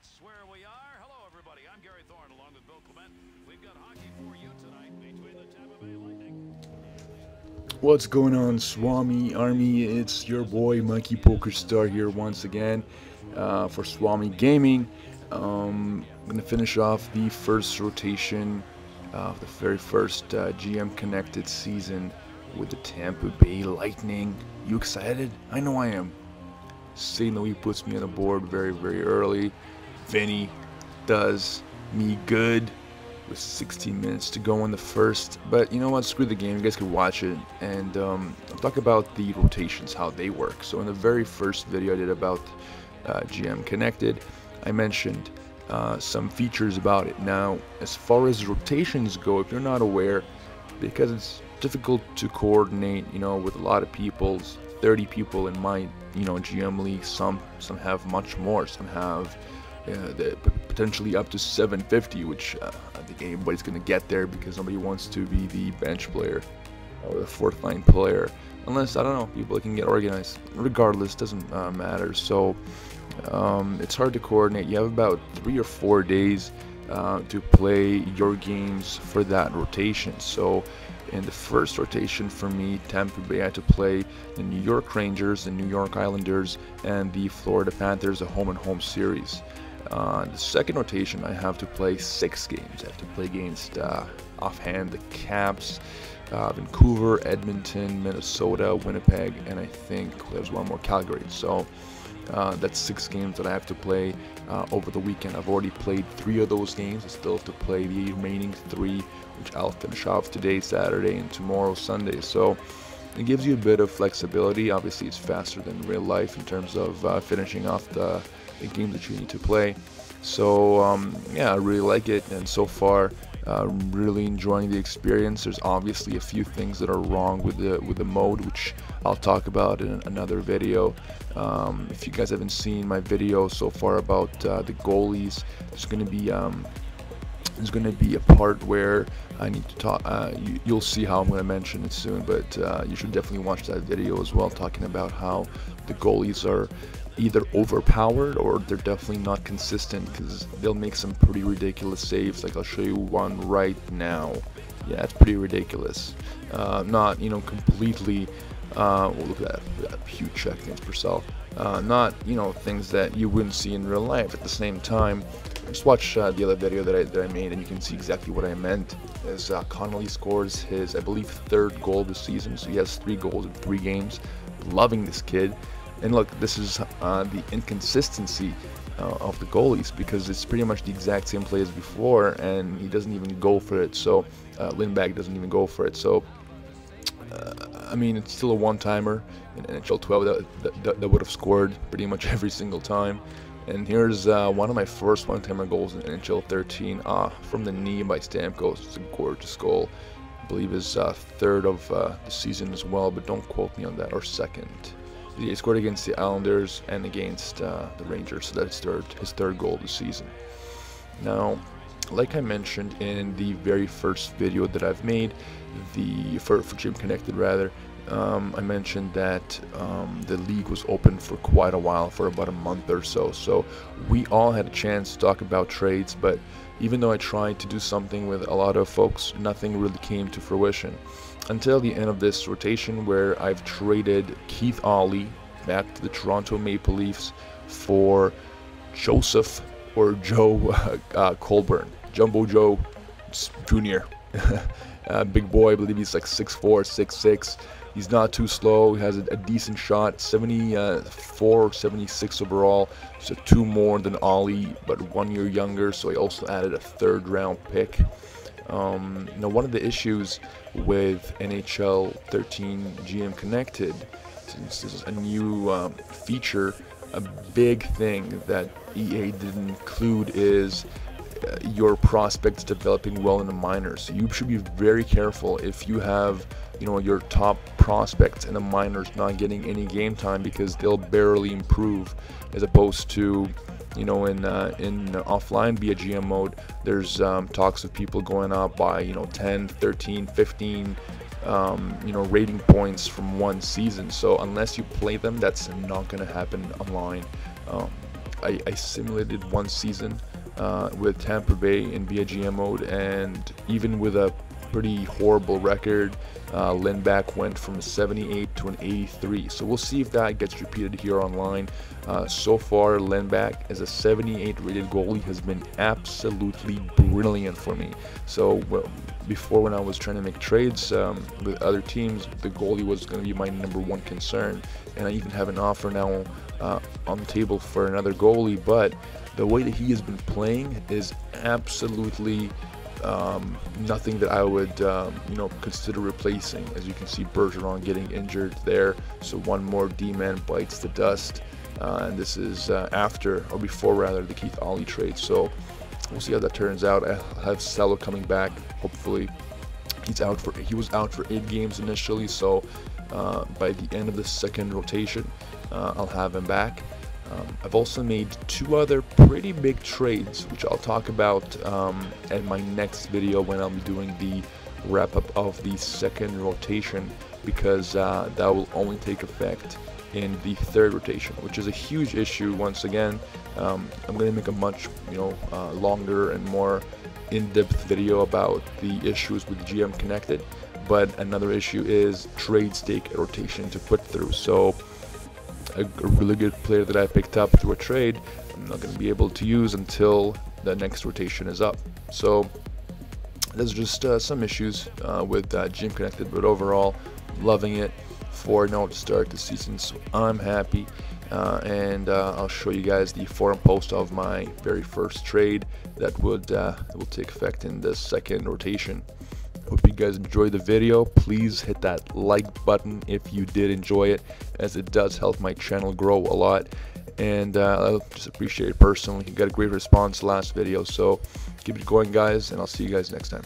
That's where we are. Hello, everybody. I'm Gary Thorne, along with Bill Clement. We've got hockey for you tonight between the Tampa Bay Lightning. What's going on, Swami Army? It's your boy Mikey PokerStar here once again for Swami Gaming. I'm gonna finish off the first rotation of the very first GM connected season with the Tampa Bay Lightning. You excited? I know I am. St. Louis puts me on the board very early. Vinny does me good with 16 minutes to go in the first. But you know what? Screw the game. You guys can watch it. And I'll talk about the rotations, how they work. So in the very first video I did about GM Connected, I mentioned some features about it. Now, as far as rotations go, if you're not aware, because it's difficult to coordinate, with a lot of people, 30 people in my, GM league. Some have much more. Some have potentially up to 750, which I think anybody's going to get there because nobody wants to be the bench player or the fourth line player, unless, I don't know, people can get organized. Regardless, doesn't matter. So it's hard to coordinate. You have about 3 or 4 days to play your games for that rotation. So in the first rotation for me, Tampa Bay had to play the New York Rangers, the New York Islanders, and the Florida Panthers, a home-and-home series. The second rotation, I have to play 6 games. I have to play against, offhand, the Caps, Vancouver, Edmonton, Minnesota, Winnipeg, and I think there's one more, Calgary. So that's 6 games that I have to play over the weekend. I've already played 3 of those games. I still have to play the remaining 3, which I'll finish off today, Saturday, and tomorrow, Sunday. So it gives you a bit of flexibility. Obviously, it's faster than real life in terms of finishing off the game that you need to play. So yeah, I really like it, and so far I'm really enjoying the experience. There's obviously a few things that are wrong with the mode, which I'll talk about in another video. If you guys haven't seen my video so far about the goalies, there's going to be a part where I need to talk. You'll see how I'm going to mention it soon, but you should definitely watch that video as well, talking about how the goalies are either overpowered or they're definitely not consistent, because they'll make some pretty ridiculous saves. Like, I'll show you one right now. Yeah, it's pretty ridiculous. Not completely. Look at that huge check against Purcell. Not things that you wouldn't see in real life. At the same time, just watch the other video that I made, and you can see exactly what I meant. As Connolly scores his, I believe, 3rd goal this season, so he has 3 goals in 3 games. Loving this kid. And look, this is the inconsistency of the goalies, because it's pretty much the exact same play as before, and he doesn't even go for it. So Lindback doesn't even go for it. So I mean, it's still a one-timer in NHL 12 that would have scored pretty much every single time. And here's one of my first one-timer goals in NHL 13 from the knee by Stamkos. It's a gorgeous goal. I believe his 3rd of the season as well, but don't quote me on that, or 2nd. He scored against the Islanders and against the Rangers, so that's his 3rd goal of the season. Now, like I mentioned in the very first video that I've made, for GM Connected rather, I mentioned that the league was open for quite a while, for about a month or so. So we all had a chance to talk about trades, but even though I tried to do something with a lot of folks, nothing really came to fruition until the end of this rotation, where I've traded Keith Ollie back to the Toronto Maple Leafs for Joseph or Joe Colburn, Jumbo Joe Jr. Big boy, I believe he's like 6'4", 6'6". He's not too slow. He has a decent shot, 74, 76 overall. So 2 more than Ollie, but 1 year younger. So I also added a 3rd round pick. Now, one of the issues with NHL 13 GM Connected, since this is a new feature, a big thing that EA didn't include is your prospects developing well in the minors. So you should be very careful if you have your top prospects in the minors not getting any game time, because they'll barely improve, as opposed to in offline via GM mode, there's talks of people going up by 10, 13, 15 rating points from one season. So unless you play them, that's not going to happen online. I simulated one season with Tampa Bay in GM mode, and even with a pretty horrible record, Lindback went from a 78 to an 83. So we'll see if that gets repeated here online. So far, Lindback as a 78 rated goalie has been absolutely brilliant for me. So before, when I was trying to make trades with other teams, the goalie was going to be my #1 concern, and I even have an offer now on the table for another goalie. But the way that he has been playing is absolutely nothing that I would consider replacing. As you can see, Bergeron getting injured there, so one more D-man bites the dust, and this is after, or before rather, the Keith Ollie trade. So we'll see how that turns out. I have Salo coming back, hopefully. He was out for 8 games initially, so by the end of the second rotation, I'll have him back. I've also made 2 other pretty big trades, which I'll talk about in my next video when I'll be doing the wrap-up of the second rotation, because that will only take effect in the third rotation, which is a huge issue. Once again, I'm going to make a much longer and more in-depth video about the issues with GM Connected, but another issue is trades take a rotation to put through. So a really good player that I picked up through a trade, I'm not going to be able to use until the next rotation is up. So there's just some issues with GM Connected, but overall, loving it. 4-0 to start the season, so I'm happy. And I'll show you guys the forum post of my very first trade that will take effect in the second rotation. Hope you guys enjoyed the video. Please hit that like button if you did enjoy it, as it does help my channel grow a lot, and I just appreciate it personally. You got a great response last video, so keep it going, guys, and I'll see you guys next time.